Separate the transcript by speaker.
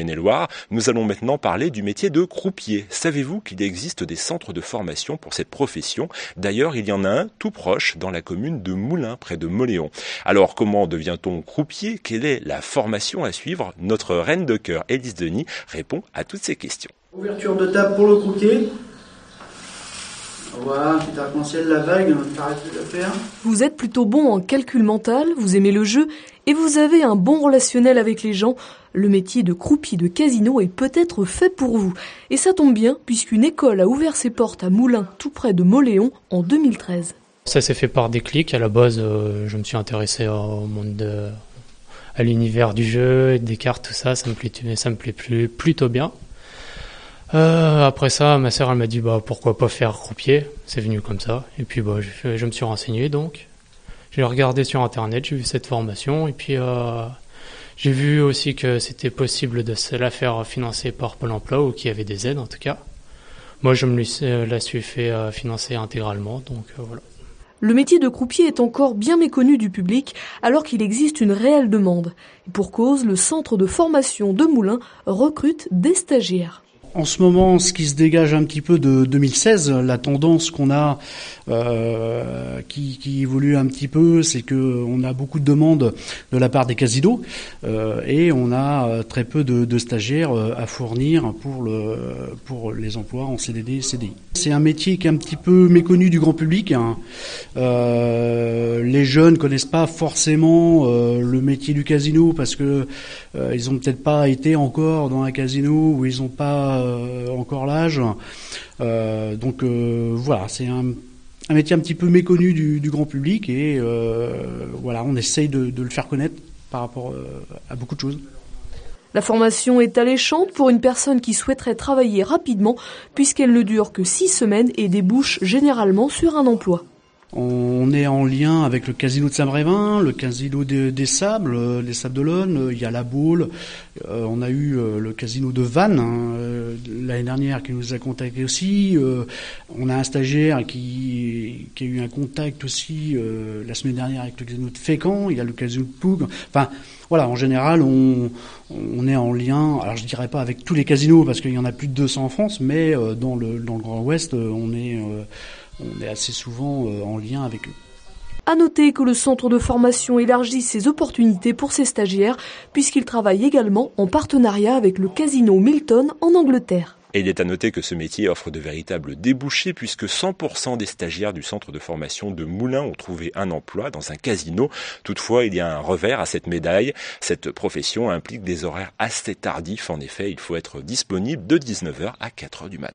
Speaker 1: Maine-et-Loire, nous allons maintenant parler du métier de croupier. Savez-vous qu'il existe des centres de formation pour cette profession? D'ailleurs, il y en a un tout proche dans la commune de Moulins, près de Mauléon. Alors, comment devient-on croupier? Quelle est la formation à suivre? Notre reine de cœur, Élise Denis, répond à toutes ces questions.
Speaker 2: Ouverture de table pour le croupier. Voilà, petit arc-en-ciel, la vague, t'arrêtes de la faire.
Speaker 3: Vous êtes plutôt bon en calcul mental, vous aimez le jeu et vous avez un bon relationnel avec les gens. Le métier de croupier de casino est peut-être fait pour vous. Et ça tombe bien puisqu'une école a ouvert ses portes à Moulins, tout près de Mauléon, en 2013.
Speaker 4: Ça s'est fait par déclic. À la base, je me suis intéressé au monde à l'univers du jeu, des cartes, tout ça. Ça me plaît plutôt bien. Après ça, ma sœur elle m'a dit pourquoi pas faire croupier, c'est venu comme ça. Et puis je me suis renseigné donc. J'ai regardé sur internet, j'ai vu cette formation et puis j'ai vu aussi que c'était possible de se la faire financer par Pôle emploi ou qu'il y avait des aides en tout cas. Moi je me la suis fait financer intégralement donc voilà.
Speaker 3: Le métier de croupier est encore bien méconnu du public alors qu'il existe une réelle demande. Et pour cause, le centre de formation de Moulins recrute des stagiaires.
Speaker 2: En ce moment, ce qui se dégage un petit peu de 2016, la tendance qu'on a qui évolue un petit peu, c'est que on a beaucoup de demandes de la part des casinos et on a très peu de stagiaires à fournir pour les emplois en CDD et CDI. C'est un métier qui est un petit peu méconnu du grand public. Les jeunes connaissent pas forcément le métier du casino parce que ils ont peut-être pas été encore dans un casino ou ils ont pas encore l'âge. Voilà, c'est un métier un petit peu méconnu du grand public et voilà, on essaye de le faire connaître par rapport à beaucoup de choses.
Speaker 3: La formation est alléchante pour une personne qui souhaiterait travailler rapidement puisqu'elle ne dure que 6 semaines et débouche généralement sur un emploi.
Speaker 2: On est en lien avec le casino de Saint-Brévin, le casino des Sables, les Sables d'Olonne, il y a la Baule, on a eu le casino de Vannes l'année dernière qui nous a contacté aussi. On a un stagiaire qui a eu un contact aussi la semaine dernière avec le casino de Fécamp, il y a le casino de Ploug. Enfin voilà, en général on est en lien, alors je dirais pas avec tous les casinos parce qu'il y en a plus de 200 en France, mais dans le Grand Ouest on est assez souvent en lien avec eux.
Speaker 3: À noter que le centre de formation élargit ses opportunités pour ses stagiaires puisqu'il travaille également en partenariat avec le casino Milton en Angleterre.
Speaker 1: Et il est à noter que ce métier offre de véritables débouchés puisque 100% des stagiaires du centre de formation de Moulins ont trouvé un emploi dans un casino. Toutefois, il y a un revers à cette médaille. Cette profession implique des horaires assez tardifs. En effet, il faut être disponible de 19h à 4h du matin.